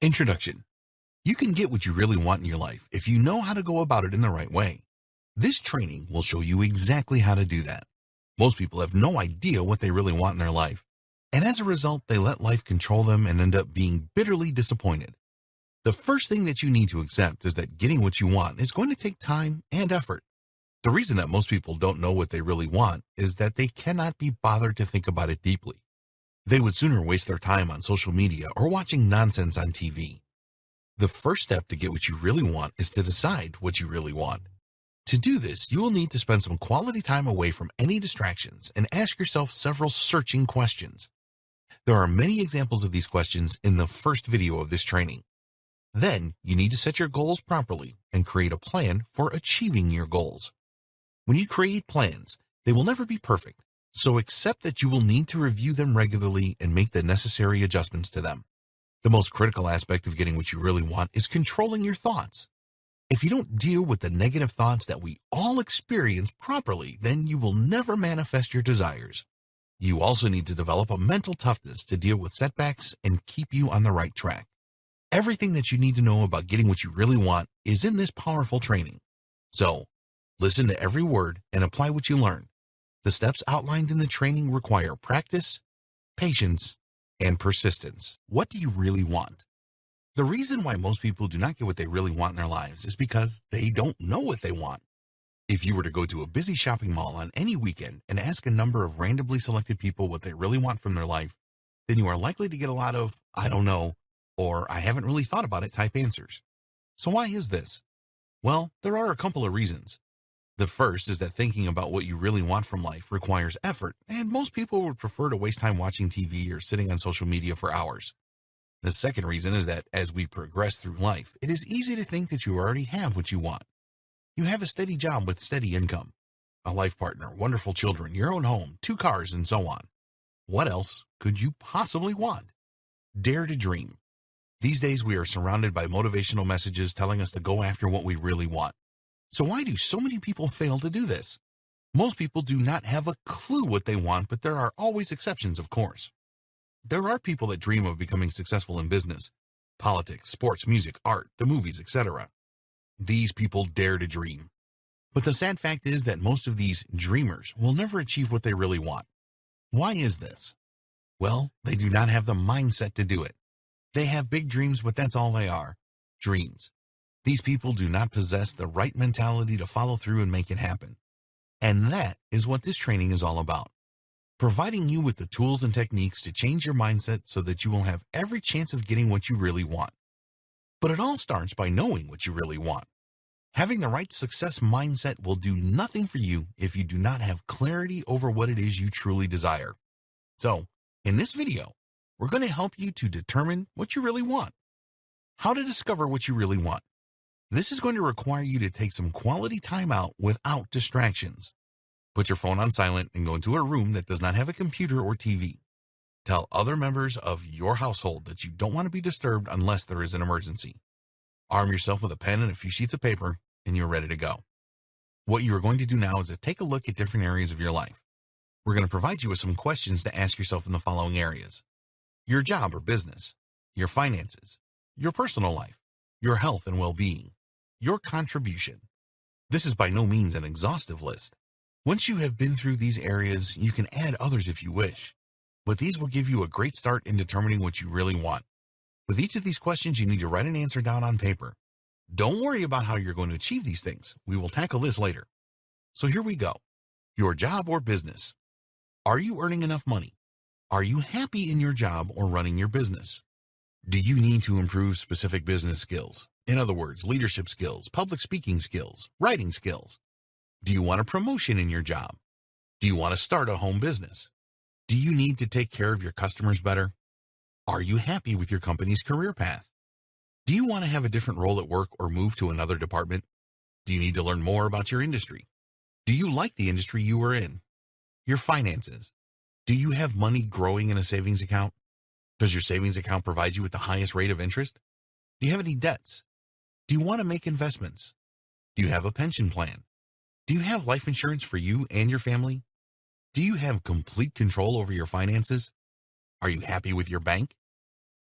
Introduction. You can get what you really want in your life if you know how to go about it in the right way. This training will show you exactly how to do that. Most people have no idea what they really want in their life, and as a result, they let life control them and end up being bitterly disappointed. The first thing that you need to accept is that getting what you want is going to take time and effort. The reason that most people don't know what they really want is that they cannot be bothered to think about it deeply. They would sooner waste their time on social media or watching nonsense on TV. The first step to get what you really want is to decide what you really want. To do this, you will need to spend some quality time away from any distractions and ask yourself several searching questions. There are many examples of these questions in the first video of this training. Then, you need to set your goals properly and create a plan for achieving your goals. When you create plans, they will never be perfect, so accept that you will need to review them regularly and make the necessary adjustments to them. The most critical aspect of getting what you really want is controlling your thoughts. If you don't deal with the negative thoughts that we all experience properly, then you will never manifest your desires. You also need to develop a mental toughness to deal with setbacks and keep you on the right track. Everything that you need to know about getting what you really want is in this powerful training. So, listen to every word and apply what you learn. The steps outlined in the training require practice, patience, and persistence. What do you really want? The reason why most people do not get what they really want in their lives is because they don't know what they want. If you were to go to a busy shopping mall on any weekend and ask a number of randomly selected people what they really want from their life, then you are likely to get a lot of, "I don't know," or "I haven't really thought about it" type answers. So why is this? Well, there are a couple of reasons. The first is that thinking about what you really want from life requires effort, and most people would prefer to waste time watching TV or sitting on social media for hours. The second reason is that as we progress through life, it is easy to think that you already have what you want. You have a steady job with steady income, a life partner, wonderful children, your own home, 2 cars, and so on. What else could you possibly want? Dare to dream. These days we are surrounded by motivational messages telling us to go after what we really want. So why do so many people fail to do this? Most people do not have a clue what they want, but there are always exceptions, of course. There are people that dream of becoming successful in business, politics, sports, music, art, the movies, etc. These people dare to dream. But the sad fact is that most of these dreamers will never achieve what they really want. Why is this? Well, they do not have the mindset to do it. They have big dreams, but that's all they are, dreams. These people do not possess the right mentality to follow through and make it happen. And that is what this training is all about. Providing you with the tools and techniques to change your mindset so that you will have every chance of getting what you really want. But it all starts by knowing what you really want. Having the right success mindset will do nothing for you if you do not have clarity over what it is you truly desire. So, in this video, we're going to help you to determine what you really want. How to discover what you really want. This is going to require you to take some quality time out without distractions. Put your phone on silent and go into a room that does not have a computer or TV. Tell other members of your household that you don't want to be disturbed unless there is an emergency. Arm yourself with a pen and a few sheets of paper, and you're ready to go. What you are going to do now is to take a look at different areas of your life. We're going to provide you with some questions to ask yourself in the following areas: your job or business, your finances, your personal life, your health and well-being, your contribution. This is by no means an exhaustive list. Once you have been through these areas, you can add others if you wish, but these will give you a great start in determining what you really want. With each of these questions, you need to write an answer down on paper. Don't worry about how you're going to achieve these things. We will tackle this later. So here we go. Your job or business. Are you earning enough money? Are you happy in your job or running your business? Do you need to improve specific business skills? In other words, leadership skills, public speaking skills, writing skills. Do you want a promotion in your job? Do you want to start a home business? Do you need to take care of your customers better? Are you happy with your company's career path? Do you want to have a different role at work or move to another department? Do you need to learn more about your industry? Do you like the industry you are in? Your finances. Do you have money growing in a savings account? Does your savings account provide you with the highest rate of interest? Do you have any debts? Do you want to make investments? Do you have a pension plan? Do you have life insurance for you and your family? Do you have complete control over your finances? Are you happy with your bank?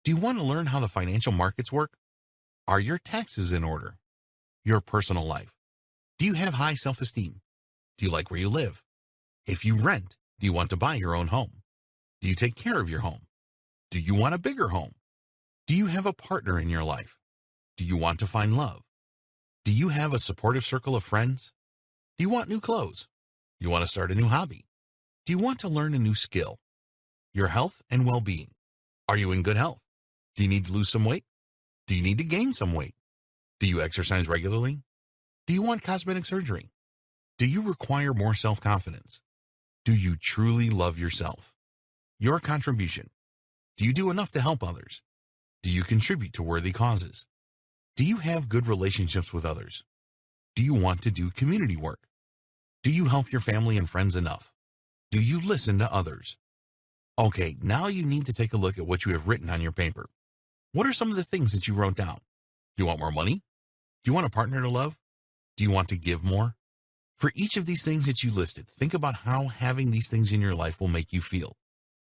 Do you want to learn how the financial markets work? Are your taxes in order? Your personal life? Do you have high self-esteem? Do you like where you live? If you rent, do you want to buy your own home? Do you take care of your home? Do you want a bigger home? Do you have a partner in your life? Do you want to find love? Do you have a supportive circle of friends? Do you want new clothes? Do you want to start a new hobby? Do you want to learn a new skill? Your health and well-being. Are you in good health? Do you need to lose some weight? Do you need to gain some weight? Do you exercise regularly? Do you want cosmetic surgery? Do you require more self-confidence? Do you truly love yourself? Your contribution. Do you do enough to help others? Do you contribute to worthy causes? Do you have good relationships with others? Do you want to do community work? Do you help your family and friends enough? Do you listen to others? Okay, now you need to take a look at what you have written on your paper. What are some of the things that you wrote down? Do you want more money? Do you want a partner to love? Do you want to give more? For each of these things that you listed, think about how having these things in your life will make you feel.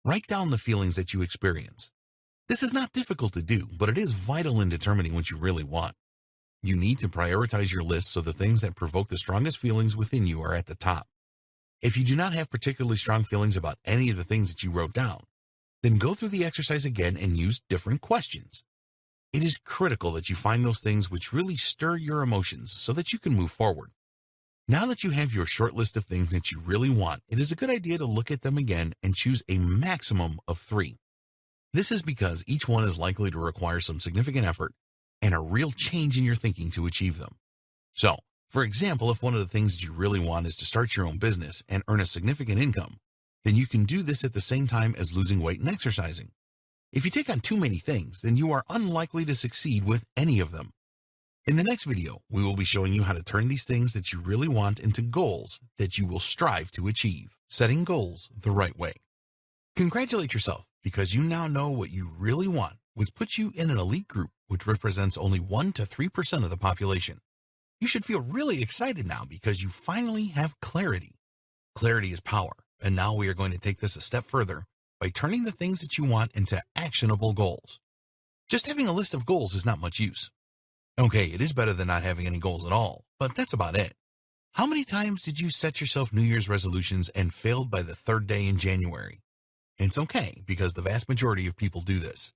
Write down the feelings that you experience. This is not difficult to do, but it is vital in determining what you really want. You need to prioritize your list so the things that provoke the strongest feelings within you are at the top. If you do not have particularly strong feelings about any of the things that you wrote down, then go through the exercise again and use different questions. It is critical that you find those things which really stir your emotions so that you can move forward. Now that you have your short list of things that you really want, it is a good idea to look at them again and choose a maximum of 3. This is because each one is likely to require some significant effort and a real change in your thinking to achieve them. So, for example, if one of the things that you really want is to start your own business and earn a significant income, then you can do this at the same time as losing weight and exercising. If you take on too many things, then you are unlikely to succeed with any of them. In the next video, we will be showing you how to turn these things that you really want into goals that you will strive to achieve, setting goals the right way. Congratulate yourself because you now know what you really want, which puts you in an elite group which represents only 1 to 3% of the population. You should feel really excited now because you finally have clarity. Clarity is power, and now we are going to take this a step further by turning the things that you want into actionable goals. Just having a list of goals is not much use. Okay, it is better than not having any goals at all, but that's about it. How many times did you set yourself New Year's resolutions and failed by the 3rd day in January? It's okay, because the vast majority of people do this.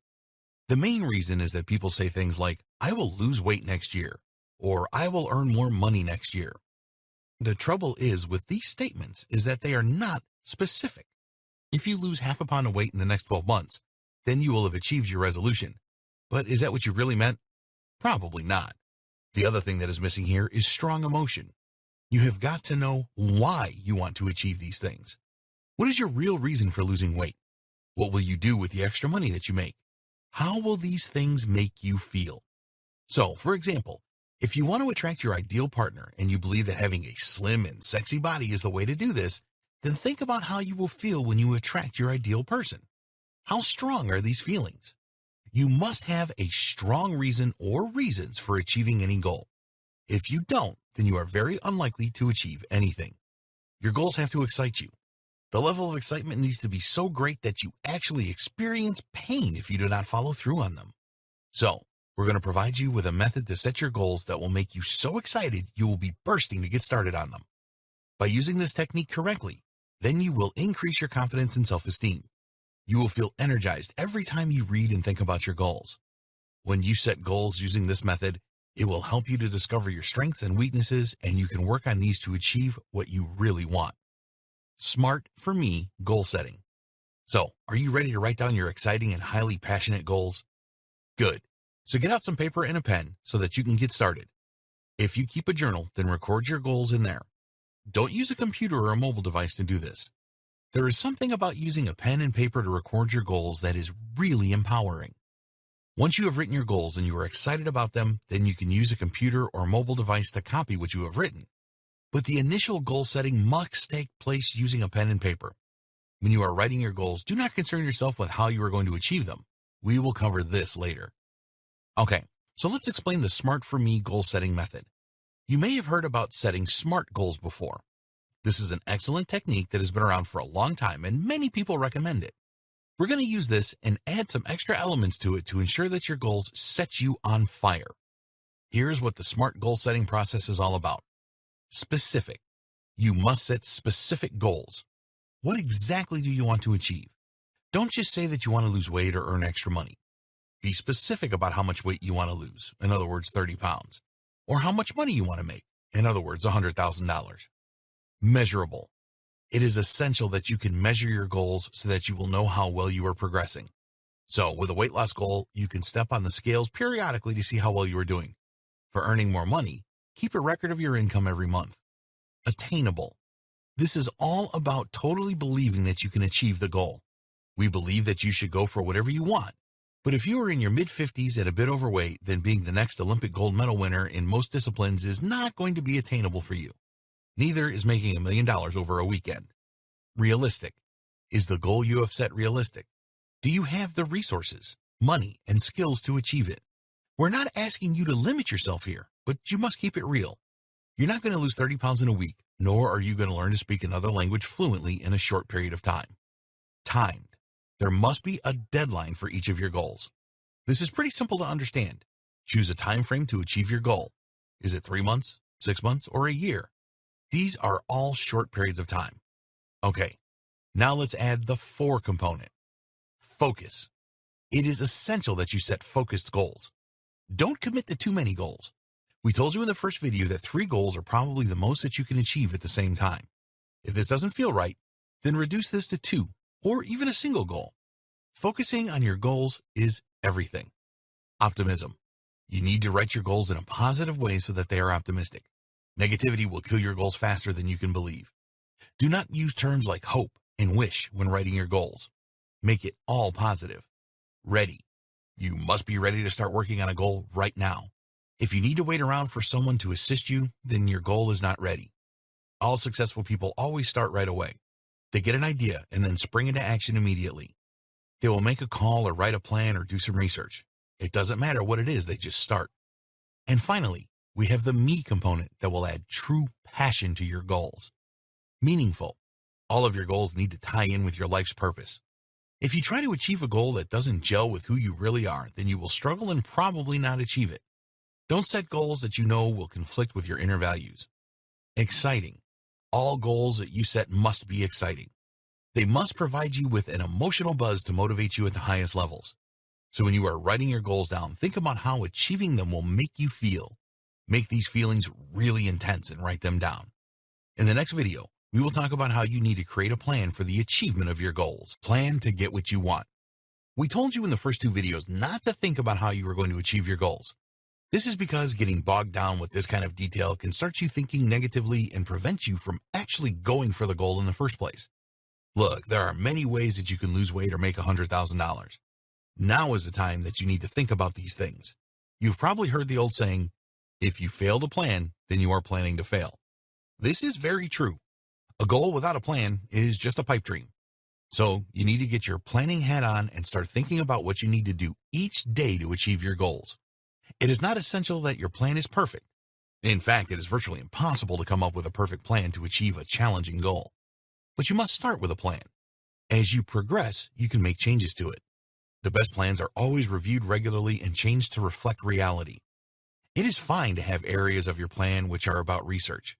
The main reason is that people say things like, I will lose weight next year, or I will earn more money next year. The trouble is with these statements is that they are not specific. If you lose half a pound of weight in the next 12 months, then you will have achieved your resolution. But is that what you really meant? Probably not. The other thing that is missing here is strong emotion. You have got to know why you want to achieve these things. What is your real reason for losing weight? What will you do with the extra money that you make? How will these things make you feel? So, for example, if you want to attract your ideal partner and you believe that having a slim and sexy body is the way to do this, then think about how you will feel when you attract your ideal person. How strong are these feelings? You must have a strong reason or reasons for achieving any goal. If you don't, then you are very unlikely to achieve anything. Your goals have to excite you. The level of excitement needs to be so great that you actually experience pain if you do not follow through on them. So, we're going to provide you with a method to set your goals that will make you so excited you will be bursting to get started on them. By using this technique correctly, then you will increase your confidence and self-esteem. You will feel energized every time you read and think about your goals. When you set goals using this method, it will help you to discover your strengths and weaknesses, and you can work on these to achieve what you really want. Smart for me goal setting. So, are you ready to write down your exciting and highly passionate goals? Good. So get out some paper and a pen so that you can get started. If you keep a journal, then record your goals in there. Don't use a computer or a mobile device to do this. There is something about using a pen and paper to record your goals that is really empowering. Once you have written your goals and you are excited about them, then you can use a computer or mobile device to copy what you have written. But the initial goal setting must take place using a pen and paper. When you are writing your goals, do not concern yourself with how you are going to achieve them. We will cover this later. Okay, so let's explain the Smart for Me goal setting method. You may have heard about setting SMART goals before. This is an excellent technique that has been around for a long time and many people recommend it. We're going to use this and add some extra elements to it to ensure that your goals set you on fire. Here's what the SMART goal setting process is all about. Specific. You must set specific goals. What exactly do you want to achieve? Don't just say that you want to lose weight or earn extra money. Be specific about how much weight you want to lose, in other words, 30 pounds, or how much money you want to make, in other words, $100,000. Measurable. It is essential that you can measure your goals so that you will know how well you are progressing. So with a weight loss goal, you can step on the scales periodically to see how well you are doing. For earning more money, keep a record of your income every month. Attainable. This is all about totally believing that you can achieve the goal. We believe that you should go for whatever you want. But if you are in your mid-50s and a bit overweight, then being the next Olympic gold medal winner in most disciplines is not going to be attainable for you. Neither is making $1 million over a weekend. Realistic. Is the goal you have set realistic? Do you have the resources, money, and skills to achieve it? We're not asking you to limit yourself here, but you must keep it real. You're not going to lose 30 pounds in a week, nor are you going to learn to speak another language fluently in a short period of time. Timed. There must be a deadline for each of your goals. This is pretty simple to understand. Choose a time frame to achieve your goal. Is it 3 months, 6 months, or a year? These are all short periods of time. Okay, now let's add the 4 component. Focus. It is essential that you set focused goals. Don't commit to too many goals. We told you in the first video that 3 goals are probably the most that you can achieve at the same time. If this doesn't feel right, then reduce this to 2, or even a single goal. Focusing on your goals is everything. Optimism. You need to write your goals in a positive way so that they are optimistic. Negativity will kill your goals faster than you can believe. Do not use terms like hope and wish when writing your goals. Make it all positive. Ready. You must be ready to start working on a goal right now. If you need to wait around for someone to assist you, then your goal is not ready. All successful people always start right away. They get an idea and then spring into action immediately. They will make a call or write a plan or do some research. It doesn't matter what it is, they just start. And finally, we have the me component that will add true passion to your goals. Meaningful. All of your goals need to tie in with your life's purpose. If you try to achieve a goal that doesn't gel with who you really are, then you will struggle and probably not achieve it. Don't set goals that you know will conflict with your inner values. Exciting. All goals that you set must be exciting. They must provide you with an emotional buzz to motivate you at the highest levels. So when you are writing your goals down, think about how achieving them will make you feel. Make these feelings really intense and write them down. In the next video, we will talk about how you need to create a plan for the achievement of your goals. Plan to get what you want. We told you in the first 2 videos not to think about how you are going to achieve your goals. This is because getting bogged down with this kind of detail can start you thinking negatively and prevent you from actually going for the goal in the first place. Look, there are many ways that you can lose weight or make $100,000. Now is the time that you need to think about these things. You've probably heard the old saying, if you fail to plan, then you are planning to fail. This is very true. A goal without a plan is just a pipe dream. So you need to get your planning hat on and start thinking about what you need to do each day to achieve your goals. It is not essential that your plan is perfect. In fact, it is virtually impossible to come up with a perfect plan to achieve a challenging goal. But you must start with a plan. As you progress, you can make changes to it. The best plans are always reviewed regularly and changed to reflect reality. It is fine to have areas of your plan which are about research.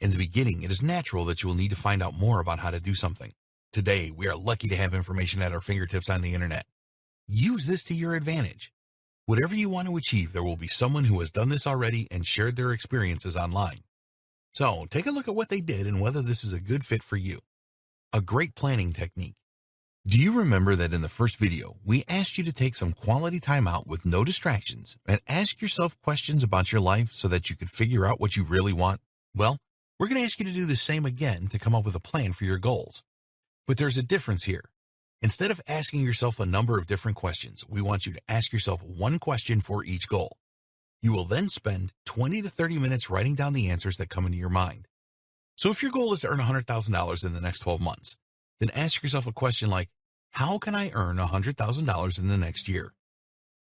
In the beginning, it is natural that you will need to find out more about how to do something. Today, we are lucky to have information at our fingertips on the internet. Use this to your advantage. Whatever you want to achieve, there will be someone who has done this already and shared their experiences online. So, take a look at what they did and whether this is a good fit for you. A great planning technique. Do you remember that in the first video, we asked you to take some quality time out with no distractions and ask yourself questions about your life so that you could figure out what you really want? Well, we're going to ask you to do the same again to come up with a plan for your goals. But there's a difference here. Instead of asking yourself a number of different questions, we want you to ask yourself one question for each goal. You will then spend 20 to 30 minutes writing down the answers that come into your mind. So if your goal is to earn $100,000 in the next 12 months, then ask yourself a question like, how can I earn $100,000 in the next year?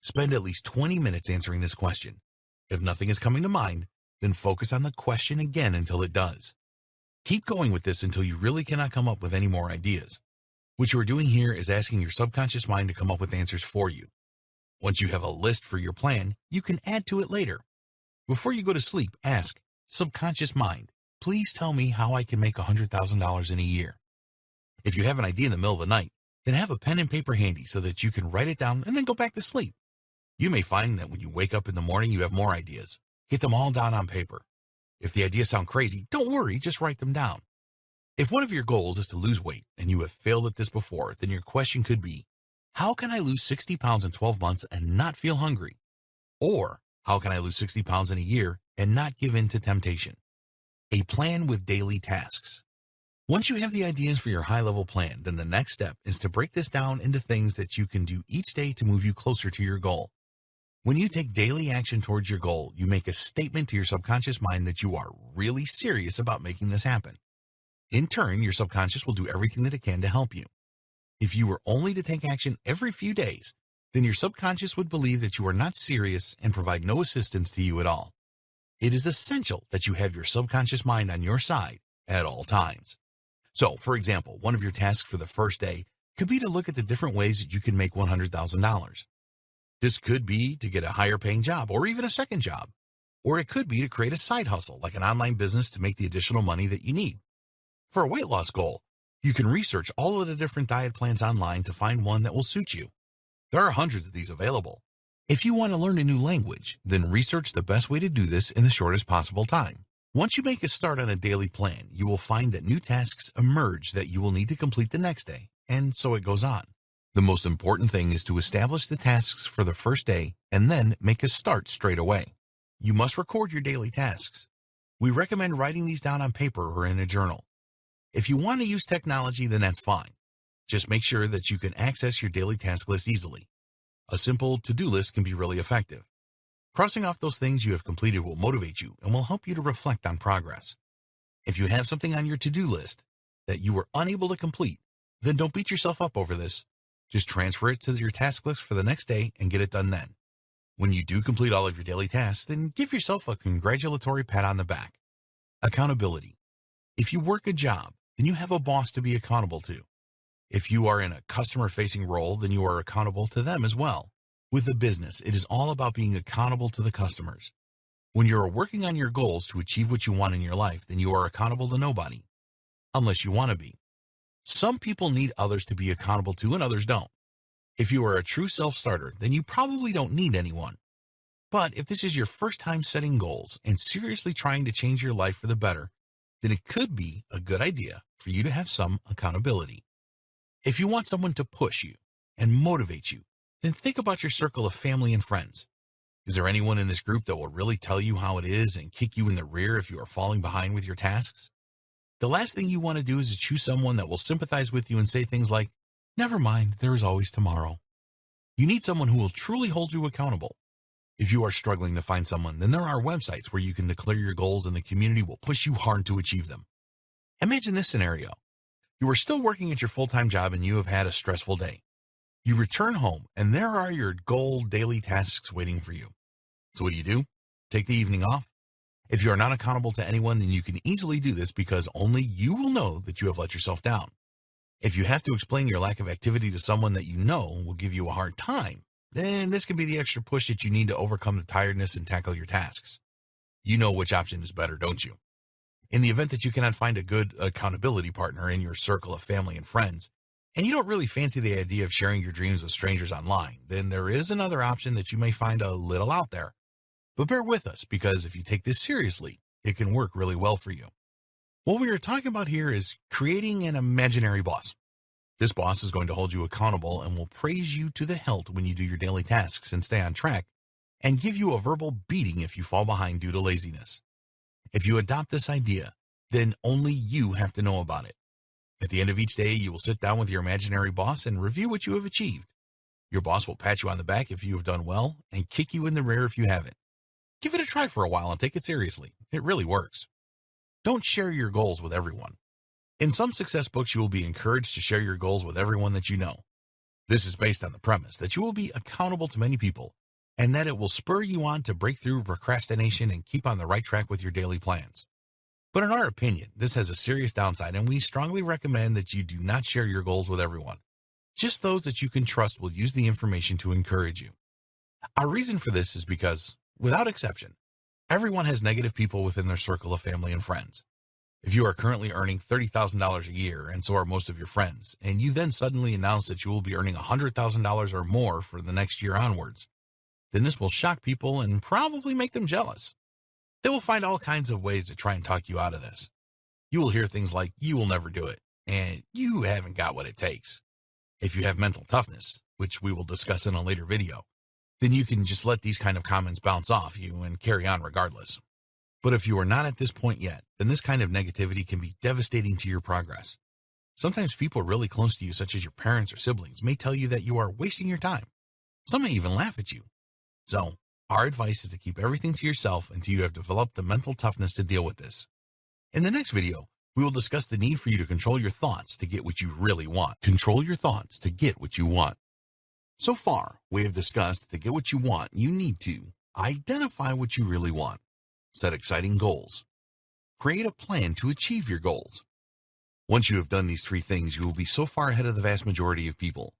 Spend at least 20 minutes answering this question. If nothing is coming to mind, then focus on the question again until it does. Keep going with this until you really cannot come up with any more ideas. What you are doing here is asking your subconscious mind to come up with answers for you. Once you have a list for your plan, you can add to it later. Before you go to sleep, ask, subconscious mind, please tell me how I can make $100,000 in a year. If you have an idea in the middle of the night, then have a pen and paper handy so that you can write it down and then go back to sleep. You may find that when you wake up in the morning, you have more ideas. Get them all down on paper. If the ideas sound crazy, don't worry, just write them down. If one of your goals is to lose weight and you have failed at this before, then your question could be, how can I lose 60 pounds in 12 months and not feel hungry? Or, how can I lose 60 pounds in a year and not give in to temptation? A plan with daily tasks. Once you have the ideas for your high-level plan, then the next step is to break this down into things that you can do each day to move you closer to your goal. When you take daily action towards your goal, you make a statement to your subconscious mind that you are really serious about making this happen. In turn, your subconscious will do everything that it can to help you. If you were only to take action every few days, then your subconscious would believe that you are not serious and provide no assistance to you at all. It is essential that you have your subconscious mind on your side at all times. So, for example, one of your tasks for the first day could be to look at the different ways that you can make $100,000. This could be to get a higher paying job or even a second job. Or it could be to create a side hustle like an online business to make the additional money that you need. For a weight loss goal, you can research all of the different diet plans online to find one that will suit you. There are hundreds of these available. If you want to learn a new language, then research the best way to do this in the shortest possible time. Once you make a start on a daily plan, you will find that new tasks emerge that you will need to complete the next day, and so it goes on. The most important thing is to establish the tasks for the first day and then make a start straight away. You must record your daily tasks. We recommend writing these down on paper or in a journal. If you want to use technology, then that's fine. Just make sure that you can access your daily task list easily. A simple to-do list can be really effective. Crossing off those things you have completed will motivate you and will help you to reflect on progress. If you have something on your to-do list that you were unable to complete, then don't beat yourself up over this. Just transfer it to your task list for the next day and get it done then. When you do complete all of your daily tasks, then give yourself a congratulatory pat on the back. Accountability. If you work a job, then you have a boss to be accountable to. If you are in a customer-facing role, then you are accountable to them as well. With a business, it is all about being accountable to the customers. When you are working on your goals to achieve what you want in your life, then you are accountable to nobody, unless you want to be. Some people need others to be accountable to and others don't. If you are a true self-starter, then you probably don't need anyone. But if this is your first time setting goals and seriously trying to change your life for the better, then it could be a good idea for you to have some accountability. If you want someone to push you and motivate you, then think about your circle of family and friends. Is there anyone in this group that will really tell you how it is and kick you in the rear if you are falling behind with your tasks? The last thing you want to do is to choose someone that will sympathize with you and say things like, "Never mind, there is always tomorrow." You need someone who will truly hold you accountable. If you are struggling to find someone, then there are websites where you can declare your goals and the community will push you hard to achieve them. Imagine this scenario. You are still working at your full-time job and you have had a stressful day. You return home and there are your goal daily tasks waiting for you. So what do? Take the evening off? If you are not accountable to anyone, then you can easily do this because only you will know that you have let yourself down. If you have to explain your lack of activity to someone that you know will give you a hard time, then this can be the extra push that you need to overcome the tiredness and tackle your tasks. You know which option is better, don't you? In the event that you cannot find a good accountability partner in your circle of family and friends, and you don't really fancy the idea of sharing your dreams with strangers online, then there is another option that you may find a little out there. But bear with us, because if you take this seriously, it can work really well for you. What we are talking about here is creating an imaginary boss. This boss is going to hold you accountable and will praise you to the hilt when you do your daily tasks and stay on track, and give you a verbal beating if you fall behind due to laziness. If you adopt this idea, then only you have to know about it. At the end of each day, you will sit down with your imaginary boss and review what you have achieved. Your boss will pat you on the back if you have done well and kick you in the rear if you haven't. Give it a try for a while and take it seriously. It really works. Don't share your goals with everyone. In some success books, you will be encouraged to share your goals with everyone that you know. This is based on the premise that you will be accountable to many people and that it will spur you on to break through procrastination and keep on the right track with your daily plans. But in our opinion, this has a serious downside, and we strongly recommend that you do not share your goals with everyone. Just those that you can trust will use the information to encourage you. Our reason for this is because, without exception, everyone has negative people within their circle of family and friends. If you are currently earning $30,000 a year, and so are most of your friends, and you then suddenly announce that you will be earning $100,000 or more for the next year onwards, then this will shock people and probably make them jealous. They will find all kinds of ways to try and talk you out of this. You will hear things like, "You will never do it," and "You haven't got what it takes." If you have mental toughness, which we will discuss in a later video, then you can just let these kind of comments bounce off you and carry on regardless. But if you are not at this point yet, then this kind of negativity can be devastating to your progress. Sometimes people really close to you, such as your parents or siblings, may tell you that you are wasting your time. Some may even laugh at you. So, our advice is to keep everything to yourself until you have developed the mental toughness to deal with this. In the next video, we will discuss the need for you to control your thoughts to get what you really want. Control your thoughts to get what you want. So far, we have discussed that to get what you want, you need to identify what you really want, set exciting goals, create a plan to achieve your goals. Once you have done these three things, you will be so far ahead of the vast majority of people.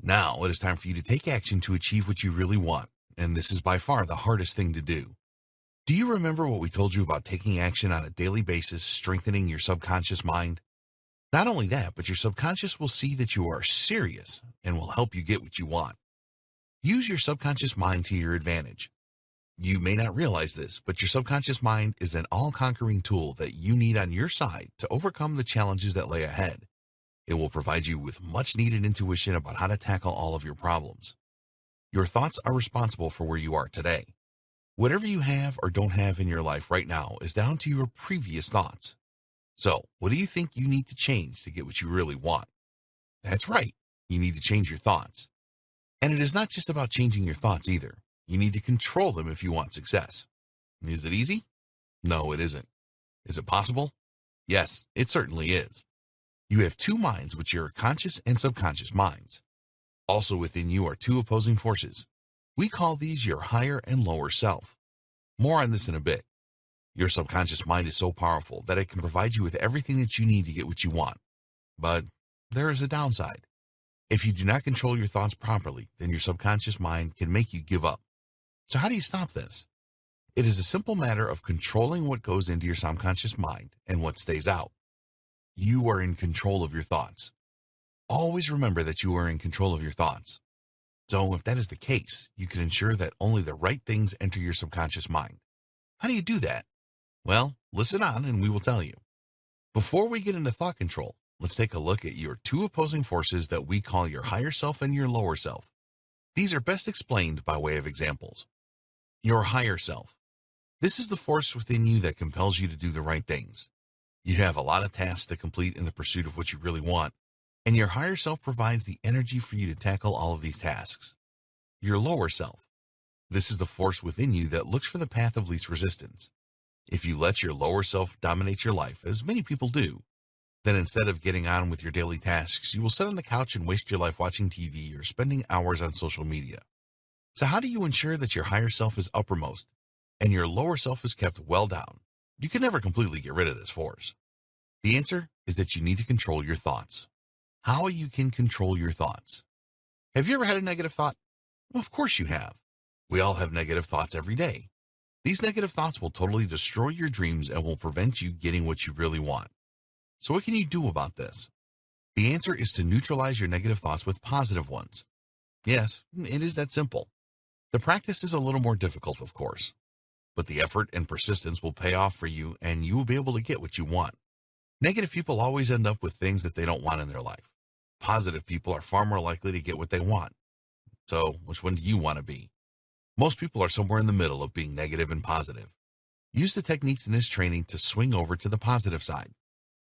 Now it is time for you to take action to achieve what you really want, and this is by far the hardest thing to do. Do you remember what we told you about taking action on a daily basis, strengthening your subconscious mind? Not only that, but your subconscious will see that you are serious and will help you get what you want. Use your subconscious mind to your advantage. You may not realize this, but your subconscious mind is an all-conquering tool that you need on your side to overcome the challenges that lay ahead. It will provide you with much-needed intuition about how to tackle all of your problems. Your thoughts are responsible for where you are today. Whatever you have or don't have in your life right now is down to your previous thoughts. So, what do you think you need to change to get what you really want? That's right, you need to change your thoughts. And it is not just about changing your thoughts either. You need to control them if you want success. Is it easy? No, it isn't. Is it possible? Yes, it certainly is. You have two minds, which are your conscious and subconscious minds. Also within you are two opposing forces. We call these your higher and lower self. More on this in a bit. Your subconscious mind is so powerful that it can provide you with everything that you need to get what you want. But there is a downside. If you do not control your thoughts properly, then your subconscious mind can make you give up. So how do you stop this? It is a simple matter of controlling what goes into your subconscious mind and what stays out. You are in control of your thoughts. Always remember that you are in control of your thoughts. So if that is the case, you can ensure that only the right things enter your subconscious mind. How do you do that? Well, listen on and we will tell you. Before we get into thought control, let's take a look at your two opposing forces that we call your higher self and your lower self. These are best explained by way of examples. Your higher self. This is the force within you that compels you to do the right things. You have a lot of tasks to complete in the pursuit of what you really want, and your higher self provides the energy for you to tackle all of these tasks. Your lower self. This is the force within you that looks for the path of least resistance. If you let your lower self dominate your life, as many people do, then instead of getting on with your daily tasks, you will sit on the couch and waste your life watching TV or spending hours on social media. So how do you ensure that your higher self is uppermost and your lower self is kept well down? You can never completely get rid of this force. The answer is that you need to control your thoughts. How you can control your thoughts. Have you ever had a negative thought? Well, of course you have. We all have negative thoughts every day. These negative thoughts will totally destroy your dreams and will prevent you getting what you really want. So what can you do about this? The answer is to neutralize your negative thoughts with positive ones. Yes, it is that simple. The practice is a little more difficult, of course, but the effort and persistence will pay off for you and you will be able to get what you want. Negative people always end up with things that they don't want in their life. Positive people are far more likely to get what they want. So, which one do you want to be? Most people are somewhere in the middle of being negative and positive. Use the techniques in this training to swing over to the positive side.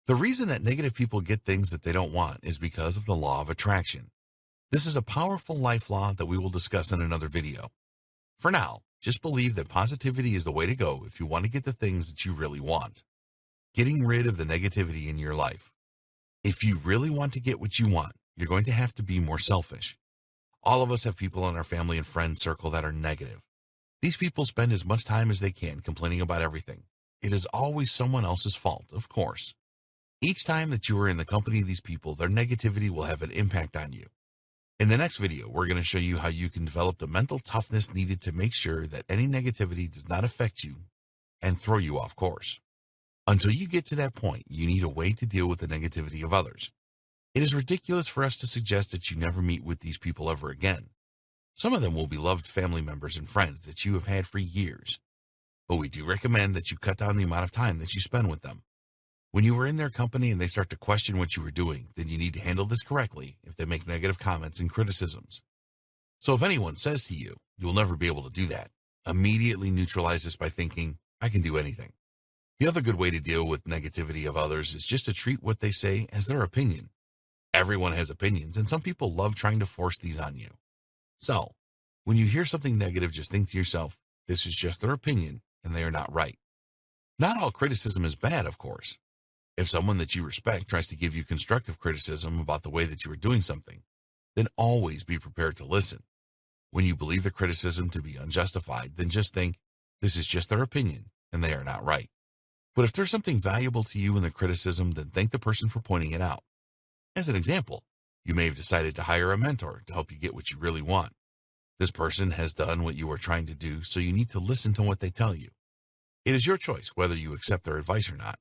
The reason that negative people get things that they don't want is because of the law of attraction. This is a powerful life law that we will discuss in another video. For now, just believe that positivity is the way to go if you want to get the things that you really want. Getting rid of the negativity in your life. If you really want to get what you want, you're going to have to be more selfish. All of us have people in our family and friend circle that are negative. These people spend as much time as they can complaining about everything. it is always someone else's fault, of course. Each time that you are in the company of these people, their negativity will have an impact on you. In the next video, we're going to show you how you can develop the mental toughness needed to make sure that any negativity does not affect you and throw you off course. Until you get to that point, you need a way to deal with the negativity of others. It is ridiculous for us to suggest that you never meet with these people ever again. Some of them will be loved family members and friends that you have had for years. But we do recommend that you cut down the amount of time that you spend with them. When you are in their company and they start to question what you were doing, then you need to handle this correctly if they make negative comments and criticisms. So if anyone says to you, "You'll never be able to do that," immediately neutralize this by thinking, "I can do anything." The other good way to deal with negativity of others is just to treat what they say as their opinion. Everyone has opinions, and some people love trying to force these on you. So, when you hear something negative, just think to yourself, this is just their opinion, and they are not right. Not all criticism is bad, of course. If someone that you respect tries to give you constructive criticism about the way that you are doing something, then always be prepared to listen. When you believe the criticism to be unjustified, then just think, this is just their opinion, and they are not right. But if there's something valuable to you in the criticism, then thank the person for pointing it out. As an example, you may have decided to hire a mentor to help you get what you really want. This person has done what you are trying to do, so you need to listen to what they tell you. It is your choice whether you accept their advice or not.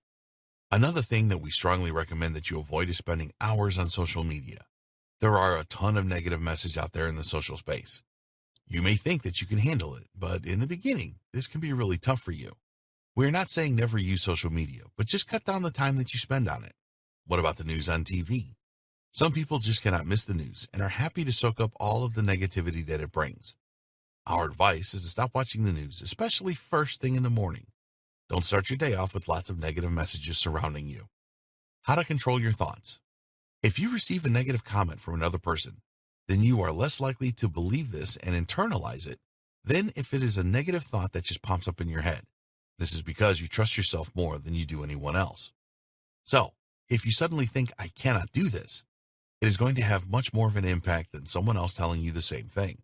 Another thing that we strongly recommend that you avoid is spending hours on social media. There are a ton of negative message out there in the social space. You may think that you can handle it, but in the beginning, this can be really tough for you. We are not saying never use social media, but just cut down the time that you spend on it. What about the news on TV? Some people just cannot miss the news and are happy to soak up all of the negativity that it brings. Our advice is to stop watching the news, especially first thing in the morning. Don't start your day off with lots of negative messages surrounding you. How to control your thoughts. If you receive a negative comment from another person, then you are less likely to believe this and internalize it than if it is a negative thought that just pops up in your head. This is because you trust yourself more than you do anyone else. So, if you suddenly think, "I cannot do this," it is going to have much more of an impact than someone else telling you the same thing.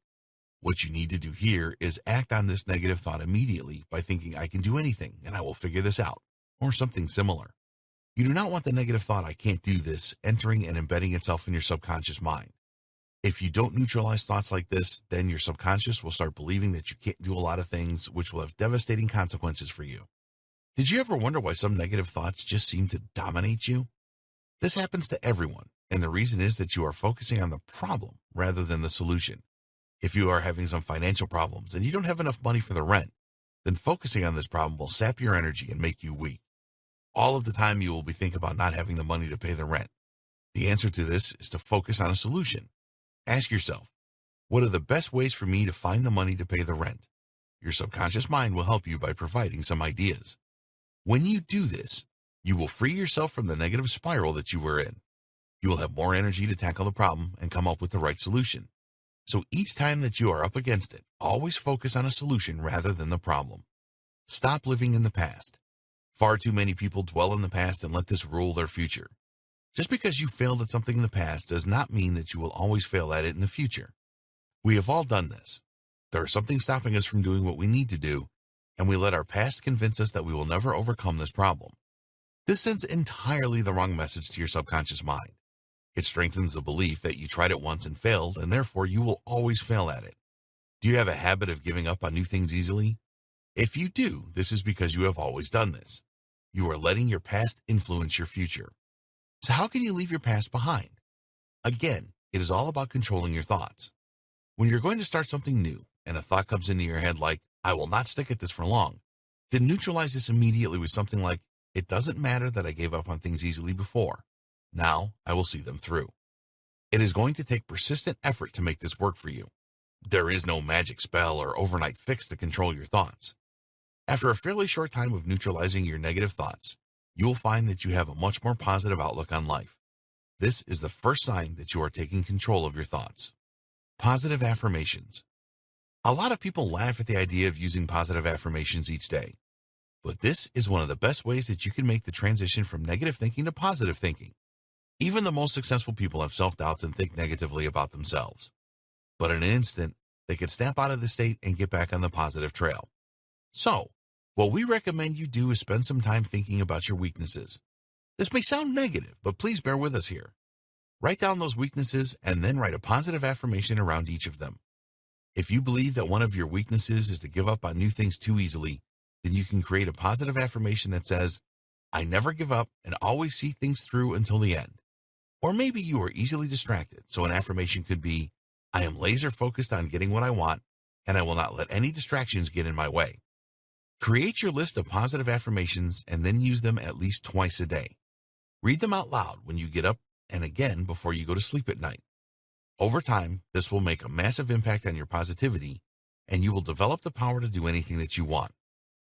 What you need to do here is act on this negative thought immediately by thinking, "I can do anything and I will figure this out," or something similar. You do not want the negative thought, "I can't do this," entering and embedding itself in your subconscious mind. If you don't neutralize thoughts like this, then your subconscious will start believing that you can't do a lot of things, which will have devastating consequences for you. Did you ever wonder why some negative thoughts just seem to dominate you? This happens to everyone, and the reason is that you are focusing on the problem rather than the solution. If you are having some financial problems and you don't have enough money for the rent, then focusing on this problem will sap your energy and make you weak. All of the time you will be thinking about not having the money to pay the rent. The answer to this is to focus on a solution. Ask yourself, what are the best ways for me to find the money to pay the rent? Your subconscious mind will help you by providing some ideas. When you do this, you will free yourself from the negative spiral that you were in. You will have more energy to tackle the problem and come up with the right solution. So each time that you are up against it, always focus on a solution rather than the problem. Stop living in the past. Far too many people dwell in the past and let this rule their future. Just because you failed at something in the past does not mean that you will always fail at it in the future. We have all done this. There is something stopping us from doing what we need to do, and we let our past convince us that we will never overcome this problem. This sends entirely the wrong message to your subconscious mind. It strengthens the belief that you tried it once and failed, and therefore you will always fail at it. Do you have a habit of giving up on new things easily? If you do, this is because you have always done this. You are letting your past influence your future. So how can you leave your past behind? Again, it is all about controlling your thoughts. When you're going to start something new and a thought comes into your head like, "I will not stick at this for long," then neutralize this immediately with something like, "It doesn't matter that I gave up on things easily before. Now I will see them through." It is going to take persistent effort to make this work for you. There is no magic spell or overnight fix to control your thoughts. After a fairly short time of neutralizing your negative thoughts, you will find that you have a much more positive outlook on life. This is the first sign that you are taking control of your thoughts. Positive affirmations. A lot of people laugh at the idea of using positive affirmations each day. But this is one of the best ways that you can make the transition from negative thinking to positive thinking. Even the most successful people have self-doubts and think negatively about themselves. But in an instant, they can snap out of the state and get back on the positive trail. So, What we recommend you do is spend some time thinking about your weaknesses. This may sound negative, but please bear with us here. Write down those weaknesses and then write a positive affirmation around each of them. If you believe that one of your weaknesses is to give up on new things too easily, then you can create a positive affirmation that says, I never give up and always see things through until the end. Or maybe you are easily distracted, so an affirmation could be, I am laser focused on getting what I want, and I will not let any distractions get in my way. Create your list of positive affirmations and then use them at least twice a day. Read them out loud when you get up and again before you go to sleep at night. Over time, this will make a massive impact on your positivity, and you will develop the power to do anything that you want.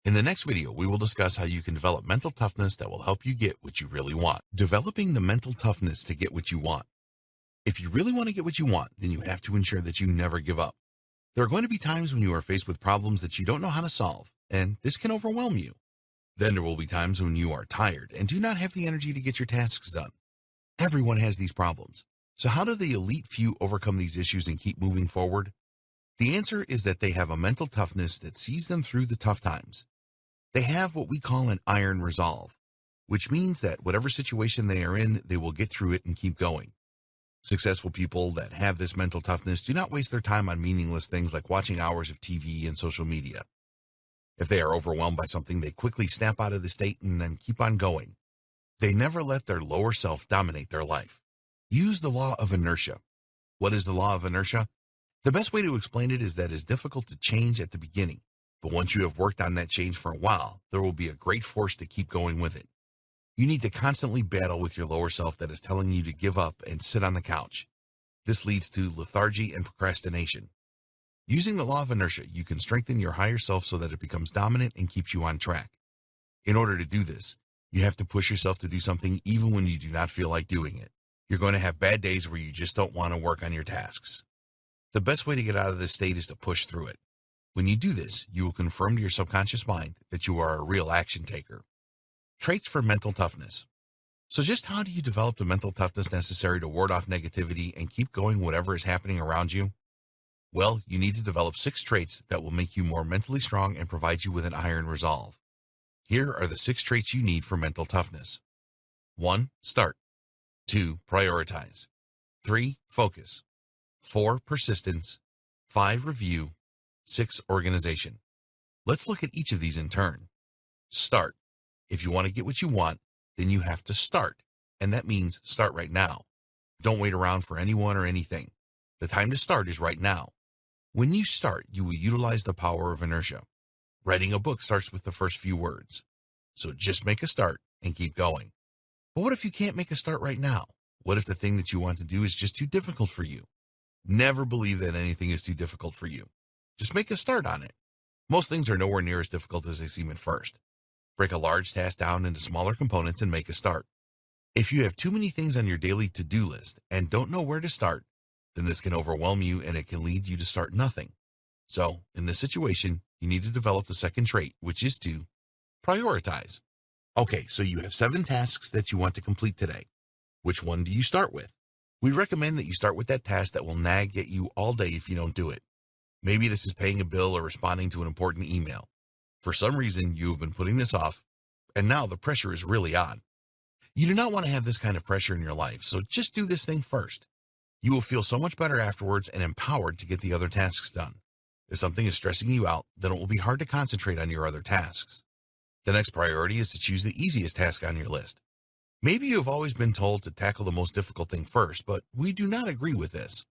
In the next video, we will discuss how you can develop mental toughness that will help you get what you really want. Developing the mental toughness to get what you want. If you really want to get what you want, then you have to ensure that you never give up. There are going to be times when you are faced with problems that you don't know how to solve, and this can overwhelm you. Then there will be times when you are tired and do not have the energy to get your tasks done. Everyone has these problems. So how do the elite few overcome these issues and keep moving forward? The answer is that they have a mental toughness that sees them through the tough times. They have what we call an iron resolve, which means that whatever situation they are in, they will get through it and keep going. Successful people that have this mental toughness do not waste their time on meaningless things like watching hours of TV and social media. If they are overwhelmed by something, they quickly snap out of the state and then keep on going. They never let their lower self dominate their life. Use the law of inertia. What is the law of inertia? The best way to explain it is that it's difficult to change at the beginning, but once you have worked on that change for a while, there will be a great force to keep going with it. You need to constantly battle with your lower self that is telling you to give up and sit on the couch. This leads to lethargy and procrastination. Using the law of inertia, you can strengthen your higher self so that it becomes dominant and keeps you on track. In order to do this, you have to push yourself to do something even when you do not feel like doing it. You're going to have bad days where you just don't want to work on your tasks. The best way to get out of this state is to push through it. When you do this, you will confirm to your subconscious mind that you are a real action taker. Traits for mental toughness. So just how do you develop the mental toughness necessary to ward off negativity and keep going whatever is happening around you? Well, you need to develop 6 traits that will make you more mentally strong and provide you with an iron resolve. Here are the 6 traits you need for mental toughness. 1. Start. 2. Prioritize. 3. Focus. 4. Persistence. 5. Review. 6. Organization. Let's look at each of these in turn. Start. If you want to get what you want, then you have to start, and that means start right now. Don't wait around for anyone or anything. The time to start is right now. When you start, you will utilize the power of inertia. Writing a book starts with the first few words. So just make a start and keep going. But what if you can't make a start right now? What if the thing that you want to do is just too difficult for you? Never believe that anything is too difficult for you. Just make a start on it. Most things are nowhere near as difficult as they seem at first. Break a large task down into smaller components and make a start. If you have too many things on your daily to-do list and don't know where to start, then this can overwhelm you and it can lead you to start nothing. So, in this situation, you need to develop the second trait, which is to prioritize. Okay, so you have 7 tasks that you want to complete today. Which one do you start with? We recommend that you start with that task that will nag at you all day if you don't do it. Maybe this is paying a bill or responding to an important email. For some reason, you have been putting this off, and now the pressure is really on. You do not want to have this kind of pressure in your life, so just do this thing first. You will feel so much better afterwards and empowered to get the other tasks done. If something is stressing you out, then it will be hard to concentrate on your other tasks. The next priority is to choose the easiest task on your list. Maybe you have always been told to tackle the most difficult thing first, but we do not agree with this.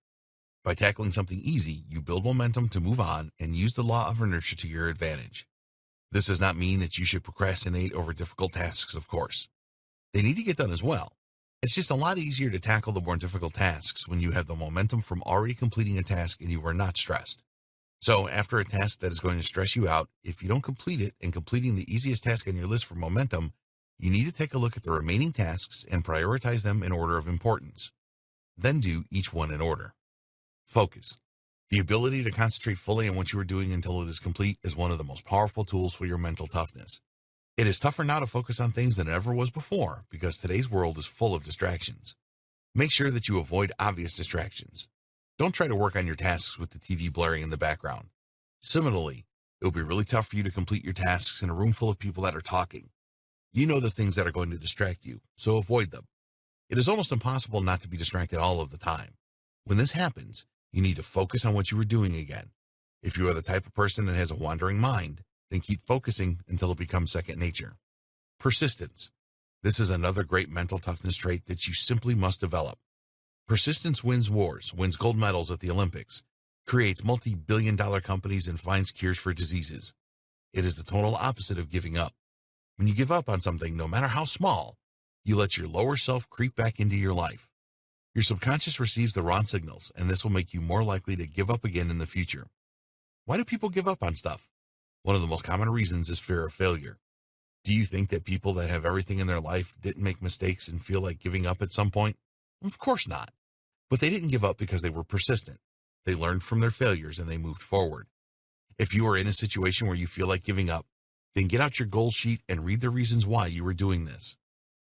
By tackling something easy, you build momentum to move on and use the law of inertia to your advantage. This does not mean that you should procrastinate over difficult tasks, of course. They need to get done as well. It's just a lot easier to tackle the more difficult tasks when you have the momentum from already completing a task and you are not stressed. So after a task that is going to stress you out, if you don't complete it and completing the easiest task on your list for momentum, you need to take a look at the remaining tasks and prioritize them in order of importance. Then do each one in order. Focus. The ability to concentrate fully on what you are doing until it is complete is one of the most powerful tools for your mental toughness. It is tougher now to focus on things than it ever was before because today's world is full of distractions. Make sure that you avoid obvious distractions. Don't try to work on your tasks with the TV blaring in the background. Similarly, It'll be really tough for you to complete your tasks in a room full of people that are talking. You know the things that are going to distract you, so avoid them. It is almost impossible not to be distracted all of the time. When this happens, you need to focus on what you were doing again. If you are the type of person that has a wandering mind, then keep focusing until it becomes second nature. Persistence. This is another great mental toughness trait that you simply must develop. Persistence wins wars, wins gold medals at the Olympics, creates multi-billion-dollar companies, and finds cures for diseases. It is the total opposite of giving up. When you give up on something, no matter how small, you let your lower self creep back into your life. Your subconscious receives the wrong signals, and this will make you more likely to give up again in the future. Why do people give up on stuff? One of the most common reasons is fear of failure. Do you think that people that have everything in their life didn't make mistakes and feel like giving up at some point? Of course not. But they didn't give up because they were persistent. They learned from their failures and they moved forward. If you are in a situation where you feel like giving up, then get out your goal sheet and read the reasons why you were doing this.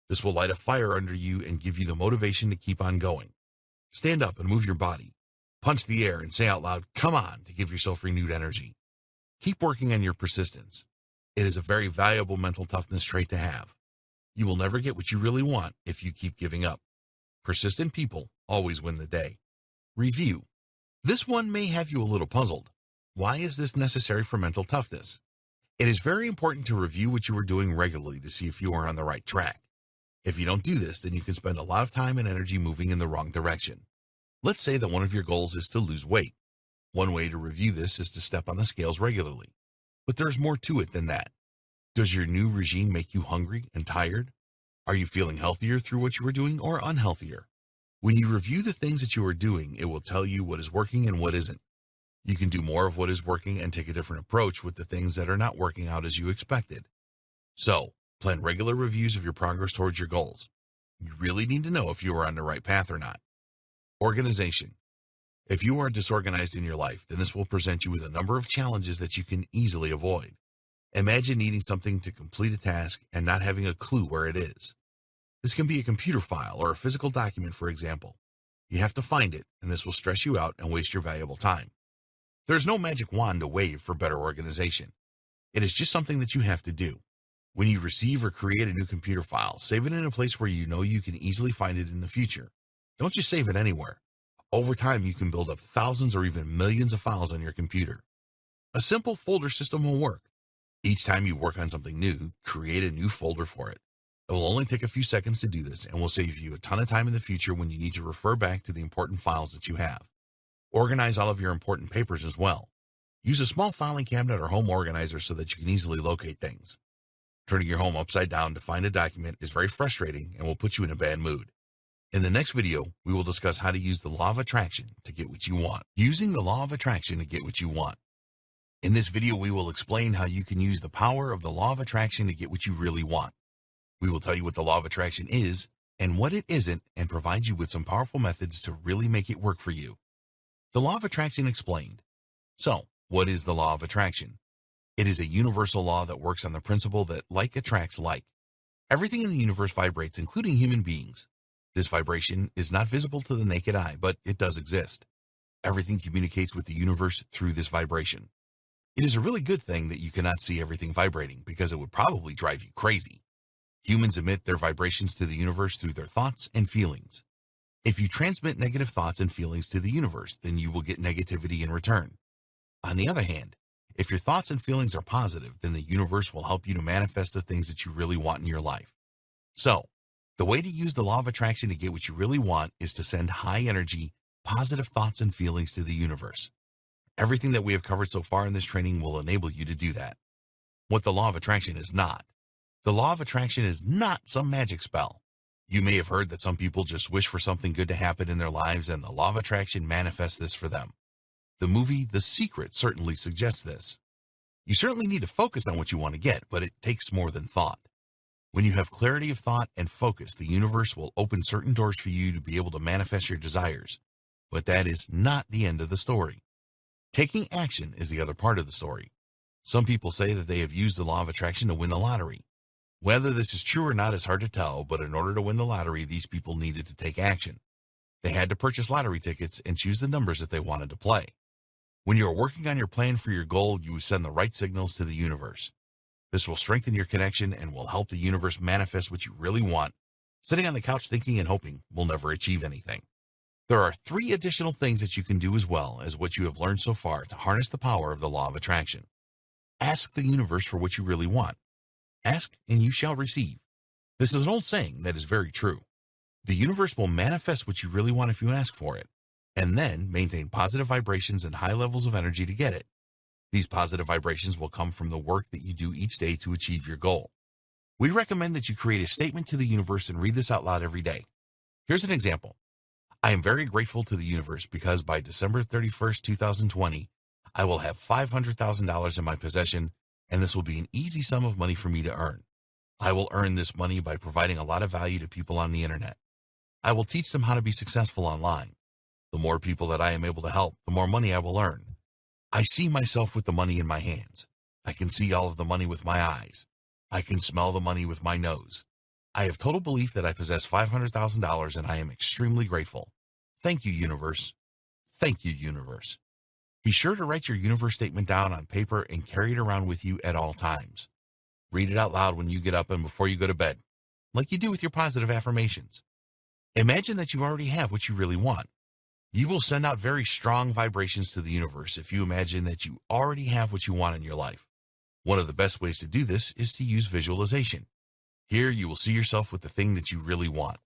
This will light a fire under you and give you the motivation to keep on going. Stand up and move your body. Punch the air and say out loud, "Come on," to give yourself renewed energy. Keep working on your persistence. It is a very valuable mental toughness trait to have. You will never get what you really want if you keep giving up. Persistent people always win the day. Review. This one may have you a little puzzled. Why is this necessary for mental toughness? It is very important to review what you are doing regularly to see if you are on the right track. If you don't do this, then you can spend a lot of time and energy moving in the wrong direction. Let's say that one of your goals is to lose weight. One way to review this is to step on the scales regularly. But there's more to it than that. Does your new regime make you hungry and tired? Are you feeling healthier through what you are doing or unhealthier? When you review the things that you are doing, it will tell you what is working and what isn't. You can do more of what is working and take a different approach with the things that are not working out as you expected. So, plan regular reviews of your progress towards your goals. You really need to know if you are on the right path or not. Organization. If you are disorganized in your life, then this will present you with a number of challenges that you can easily avoid. Imagine needing something to complete a task and not having a clue where it is. This can be a computer file or a physical document, for example. You have to find it, and this will stress you out and waste your valuable time. There's no magic wand to wave for better organization. It is just something that you have to do. When you receive or create a new computer file, save it in a place where you know you can easily find it in the future. Don't just save it anywhere. Over time, you can build up thousands or even millions of files on your computer. A simple folder system will work. Each time you work on something new, create a new folder for it. It will only take a few seconds to do this and will save you a ton of time in the future when you need to refer back to the important files that you have. Organize all of your important papers as well. Use a small filing cabinet or home organizer so that you can easily locate things. Turning your home upside down to find a document is very frustrating and will put you in a bad mood. In the next video, we will discuss how to use the law of attraction to get what you want. Using the law of attraction to get what you want. In this video, we will explain how you can use the power of the law of attraction to get what you really want. We will tell you what the law of attraction is and what it isn't, and provide you with some powerful methods to really make it work for you. The law of attraction explained. So, what is the law of attraction? It is a universal law that works on the principle that like attracts like. Everything in the universe vibrates, including human beings. This vibration is not visible to the naked eye, but it does exist. Everything communicates with the universe through this vibration. It is a really good thing that you cannot see everything vibrating, because it would probably drive you crazy. Humans emit their vibrations to the universe through their thoughts and feelings. If you transmit negative thoughts and feelings to the universe, then you will get negativity in return. On the other hand, if your thoughts and feelings are positive, then the universe will help you to manifest the things that you really want in your life. So, the way to use the law of attraction to get what you really want is to send high energy, positive thoughts and feelings to the universe. Everything that we have covered so far in this training will enable you to do that. What the law of attraction is not. The law of attraction is not some magic spell. You may have heard that some people just wish for something good to happen in their lives, and the law of attraction manifests this for them. The movie The Secret certainly suggests this. You certainly need to focus on what you want to get, but it takes more than thought. When you have clarity of thought and focus, the universe will open certain doors for you to be able to manifest your desires. But that is not the end of the story. Taking action is the other part of the story. Some people say that they have used the law of attraction to win the lottery. Whether this is true or not is hard to tell, but in order to win the lottery, these people needed to take action. They had to purchase lottery tickets and choose the numbers that they wanted to play. When you are working on your plan for your goal, you will send the right signals to the universe. This will strengthen your connection and will help the universe manifest what you really want. Sitting on the couch thinking and hoping will never achieve anything. There are 3 additional things that you can do as well as what you have learned so far to harness the power of the law of attraction. Ask the universe for what you really want. Ask and you shall receive. This is an old saying that is very true. The universe will manifest what you really want if you ask for it, and then maintain positive vibrations and high levels of energy to get it. These positive vibrations will come from the work that you do each day to achieve your goal. We recommend that you create a statement to the universe and read this out loud every day. Here's an example. I am very grateful to the universe because by December 31st, 2020, I will have $500,000 in my possession, and this will be an easy sum of money for me to earn. I will earn this money by providing a lot of value to people on the internet. I will teach them how to be successful online. The more people that I am able to help, the more money I will earn. I see myself with the money in my hands. I can see all of the money with my eyes. I can smell the money with my nose. I have total belief that I possess $500,000 and I am extremely grateful. Thank you, universe. Thank you, universe. Be sure to write your universe statement down on paper and carry it around with you at all times. Read it out loud when you get up and before you go to bed, like you do with your positive affirmations. Imagine that you already have what you really want. You will send out very strong vibrations to the universe if you imagine that you already have what you want in your life. One of the best ways to do this is to use visualization. Here you will see yourself with the thing that you really want.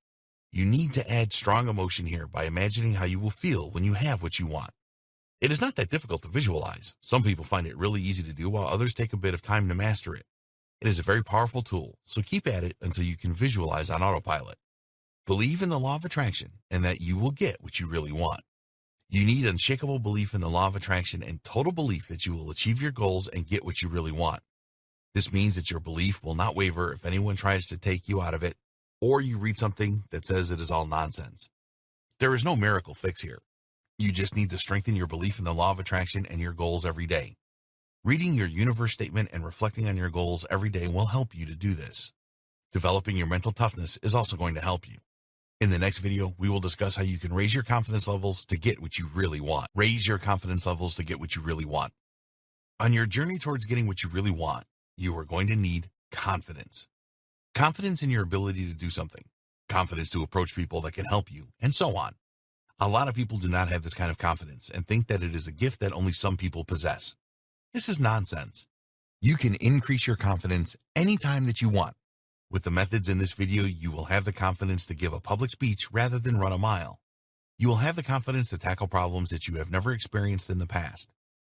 You need to add strong emotion here by imagining how you will feel when you have what you want. It is not that difficult to visualize. Some people find it really easy to do while others take a bit of time to master it. It is a very powerful tool, so keep at it until you can visualize on autopilot. Believe in the law of attraction and that you will get what you really want. You need unshakable belief in the law of attraction and total belief that you will achieve your goals and get what you really want. This means that your belief will not waver if anyone tries to take you out of it, or you read something that says it is all nonsense. There is no miracle fix here. You just need to strengthen your belief in the law of attraction and your goals every day. Reading your universe statement and reflecting on your goals every day will help you to do this. Developing your mental toughness is also going to help you. In the next video, we will discuss how you can raise your confidence levels to get what you really want. Raise your confidence levels to get what you really want. On your journey towards getting what you really want, you are going to need confidence. Confidence in your ability to do something. Confidence to approach people that can help you, and so on. A lot of people do not have this kind of confidence and think that it is a gift that only some people possess. This is nonsense. You can increase your confidence anytime that you want. With the methods in this video, you will have the confidence to give a public speech rather than run a mile. You will have the confidence to tackle problems that you have never experienced in the past.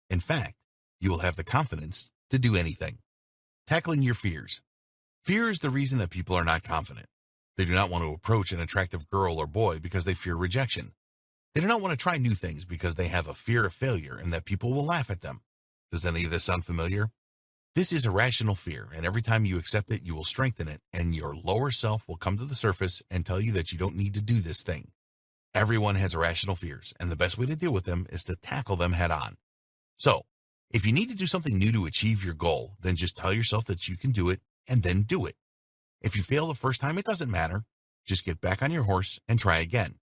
In fact, you will have the confidence to do anything. Tackling your fears. Fear is the reason that people are not confident. They do not want to approach an attractive girl or boy because they fear rejection. They do not want to try new things because they have a fear of failure and that people will laugh at them. Does any of this sound familiar? This is irrational fear, and every time you accept it, you will strengthen it, and your lower self will come to the surface and tell you that you don't need to do this thing. Everyone has irrational fears, and the best way to deal with them is to tackle them head on. So, if you need to do something new to achieve your goal, then just tell yourself that you can do it, and then do it. If you fail the first time, it doesn't matter. Just get back on your horse and try again.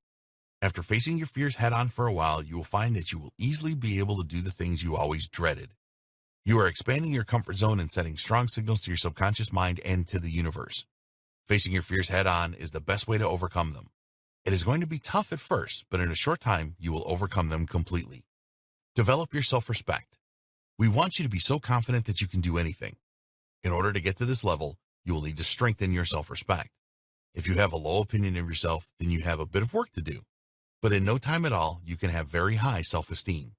After facing your fears head on for a while, you will find that you will easily be able to do the things you always dreaded. You are expanding your comfort zone and sending strong signals to your subconscious mind and to the universe. Facing your fears head on is the best way to overcome them. It is going to be tough at first, but in a short time, you will overcome them completely. Develop your self-respect. We want you to be so confident that you can do anything. In order to get to this level, you will need to strengthen your self-respect. If you have a low opinion of yourself, then you have a bit of work to do. But in no time at all, you can have very high self-esteem.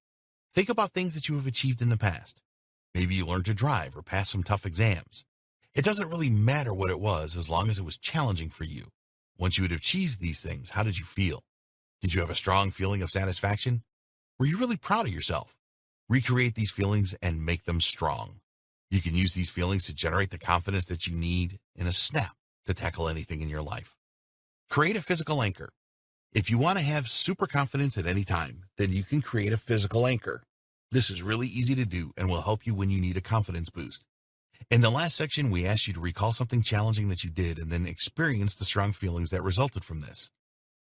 Think about things that you have achieved in the past. Maybe you learned to drive or pass some tough exams. It doesn't really matter what it was as long as it was challenging for you. Once you had achieved these things, how did you feel? Did you have a strong feeling of satisfaction? Were you really proud of yourself? Recreate these feelings and make them strong. You can use these feelings to generate the confidence that you need in a snap to tackle anything in your life. Create a physical anchor. If you want to have super confidence at any time, then you can create a physical anchor. This is really easy to do and will help you when you need a confidence boost. In the last section, we asked you to recall something challenging that you did and then experience the strong feelings that resulted from this.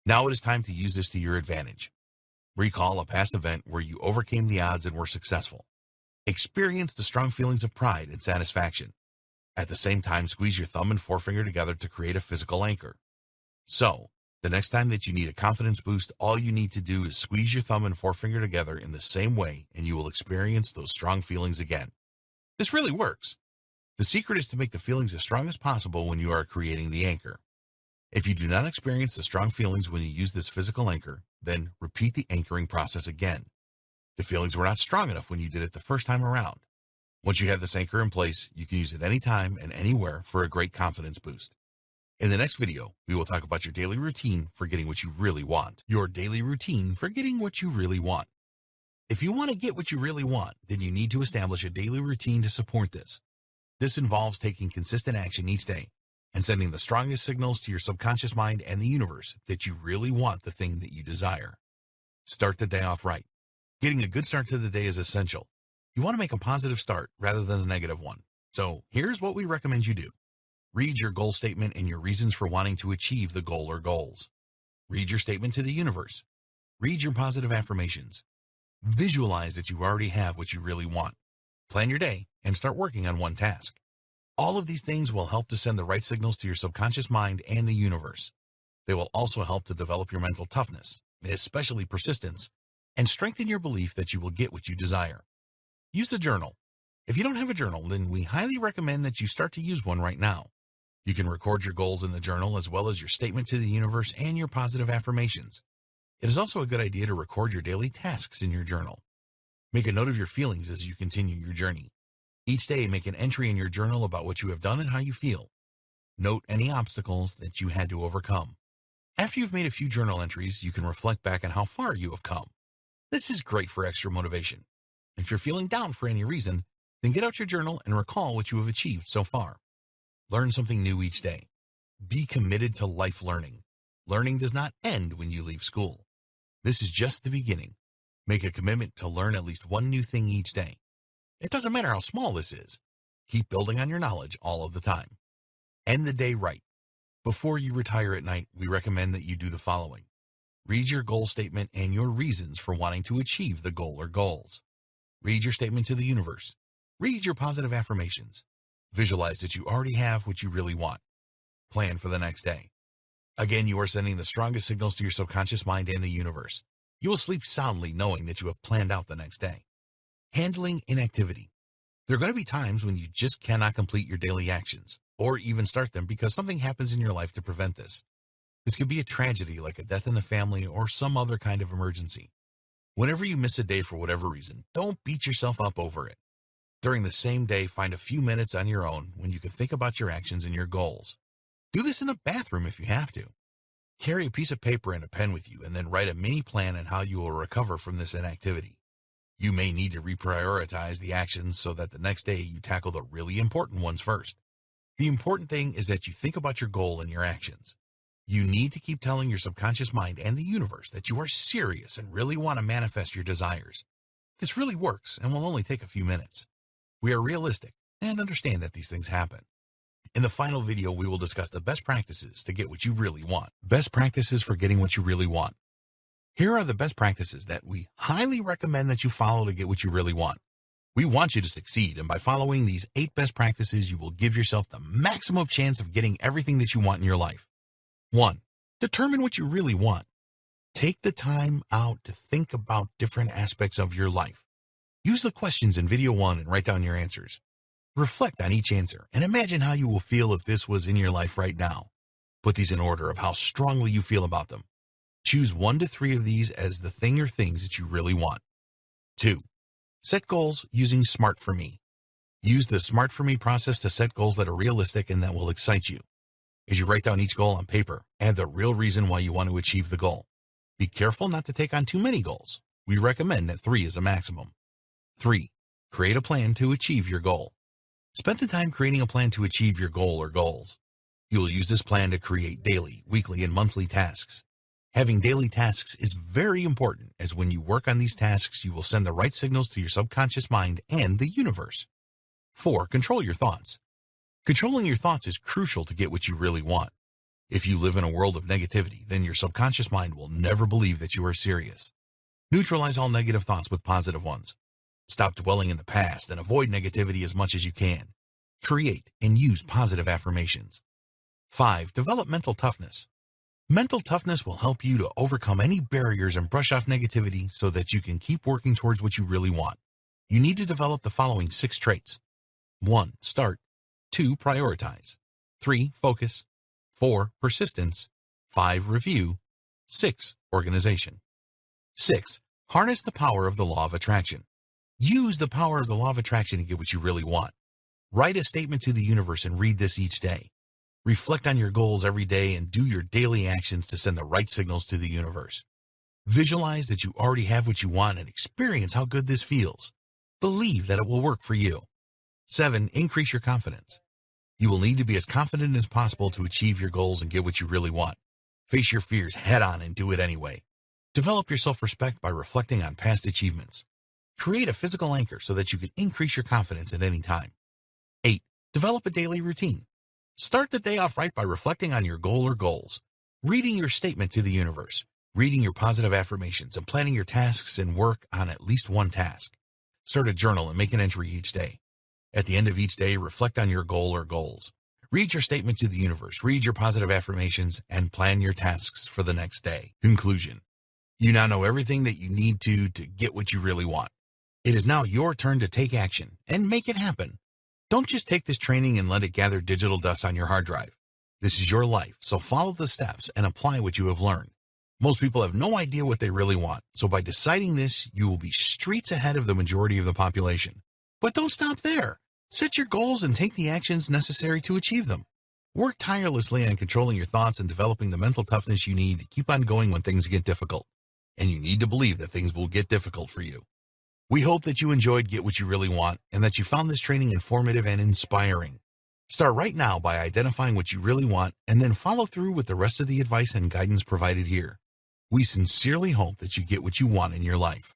Now it is time to use this to your advantage. Recall a past event where you overcame the odds and were successful. Experience the strong feelings of pride and satisfaction. At the same time, squeeze your thumb and forefinger together to create a physical anchor. So, the next time that you need a confidence boost, all you need to do is squeeze your thumb and forefinger together in the same way, and you will experience those strong feelings again. This really works. The secret is to make the feelings as strong as possible when you are creating the anchor. If you do not experience the strong feelings when you use this physical anchor, then repeat the anchoring process again. The feelings were not strong enough when you did it the first time around. Once you have this anchor in place, you can use it anytime and anywhere for a great confidence boost. In the next video, we will talk about your daily routine for getting what you really want. Your daily routine for getting what you really want. If you want to get what you really want, then you need to establish a daily routine to support this. This involves taking consistent action each day and sending the strongest signals to your subconscious mind and the universe that you really want the thing that you desire. Start the day off right. Getting a good start to the day is essential. You want to make a positive start rather than a negative one. So here's what we recommend you do. Read your goal statement and your reasons for wanting to achieve the goal or goals. Read your statement to the universe. Read your positive affirmations. Visualize that you already have what you really want. Plan your day and start working on one task. All of these things will help to send the right signals to your subconscious mind and the universe. They will also help to develop your mental toughness, especially persistence, and strengthen your belief that you will get what you desire. Use a journal. If you don't have a journal, then we highly recommend that you start to use one right now. You can record your goals in the journal as well as your statement to the universe and your positive affirmations. It is also a good idea to record your daily tasks in your journal. Make a note of your feelings as you continue your journey. Each day, make an entry in your journal about what you have done and how you feel. Note any obstacles that you had to overcome. After you've made a few journal entries, you can reflect back on how far you have come. This is great for extra motivation. If you're feeling down for any reason, then get out your journal and recall what you have achieved so far. Learn something new each day. Be committed to life learning. Learning does not end when you leave school. This is just the beginning. Make a commitment to learn at least one new thing each day. It doesn't matter how small this is. Keep building on your knowledge all of the time. End the day right. Before you retire at night, we recommend that you do the following. Read your goal statement and your reasons for wanting to achieve the goal or goals. Read your statement to the universe. Read your positive affirmations. Visualize that you already have what you really want. Plan for the next day. Again, you are sending the strongest signals to your subconscious mind and the universe. You will sleep soundly knowing that you have planned out the next day. Handling inactivity. There are going to be times when you just cannot complete your daily actions, or even start them because something happens in your life to prevent this. This could be a tragedy like a death in the family or some other kind of emergency. Whenever you miss a day for whatever reason, don't beat yourself up over it. During the same day, find a few minutes on your own when you can think about your actions and your goals. Do this in a bathroom if you have to. Carry a piece of paper and a pen with you and then write a mini plan on how you will recover from this inactivity. You may need to reprioritize the actions so that the next day you tackle the really important ones first. The important thing is that you think about your goal and your actions. You need to keep telling your subconscious mind and the universe that you are serious and really want to manifest your desires. This really works and will only take a few minutes. We are realistic and understand that these things happen. In the final video, we will discuss the best practices to get what you really want. Best practices for getting what you really want. Here are the best practices that we highly recommend that you follow to get what you really want. We want you to succeed, and by following these 8 best practices, you will give yourself the maximum chance of getting everything that you want in your life. 1. Determine what you really want. Take the time out to think about different aspects of your life. Use the questions in video 1 and write down your answers. Reflect on each answer and imagine how you will feel if this was in your life right now. Put these in order of how strongly you feel about them. Choose 1 to 3 of these as the thing or things that you really want. 2. Set goals using SMART for Me. Use the SMART for Me process to set goals that are realistic and that will excite you. As you write down each goal on paper, add the real reason why you want to achieve the goal. Be careful not to take on too many goals. We recommend that 3 is a maximum. 3. Create a plan to achieve your goal. Spend the time creating a plan to achieve your goal or goals. You will use this plan to create daily, weekly, and monthly tasks. Having daily tasks is very important, as when you work on these tasks, you will send the right signals to your subconscious mind and the universe. 4. Control your thoughts. Controlling your thoughts is crucial to get what you really want. If you live in a world of negativity, then your subconscious mind will never believe that you are serious. Neutralize all negative thoughts with positive ones. Stop dwelling in the past and avoid negativity as much as you can. Create and use positive affirmations. 5. Develop mental toughness. Mental toughness will help you to overcome any barriers and brush off negativity so that you can keep working towards what you really want. You need to develop the following 6 traits. 1. Start. 2. Prioritize. 3. Focus. 4. Persistence. 5. Review. 6. Organization. 6. Harness the power of the law of attraction. Use the power of the law of attraction to get what you really want. Write a statement to the universe and read this each day. Reflect on your goals every day and do your daily actions to send the right signals to the universe. Visualize that you already have what you want and experience how good this feels. Believe that it will work for you. 7. Increase your confidence. You will need to be as confident as possible to achieve your goals and get what you really want. Face your fears head on and do it anyway. Develop your self-respect by reflecting on past achievements. Create a physical anchor so that you can increase your confidence at any time. 8. Develop a daily routine. Start the day off right by reflecting on your goal or goals, reading your statement to the universe, reading your positive affirmations, and planning your tasks and work on at least one task. Start a journal and make an entry each day. At the end of each day, reflect on your goal or goals. Read your statement to the universe, read your positive affirmations, and plan your tasks for the next day. Conclusion. You now know everything that you need to get what you really want. It is now your turn to take action and make it happen. Don't just take this training and let it gather digital dust on your hard drive. This is your life, so follow the steps and apply what you have learned. Most people have no idea what they really want, so by deciding this, you will be streets ahead of the majority of the population. But don't stop there. Set your goals and take the actions necessary to achieve them. Work tirelessly on controlling your thoughts and developing the mental toughness you need to keep on going when things get difficult. And you need to believe that things will get difficult for you. We hope that you enjoyed Get What You Really Want and that you found this training informative and inspiring. Start right now by identifying what you really want and then follow through with the rest of the advice and guidance provided here. We sincerely hope that you get what you want in your life.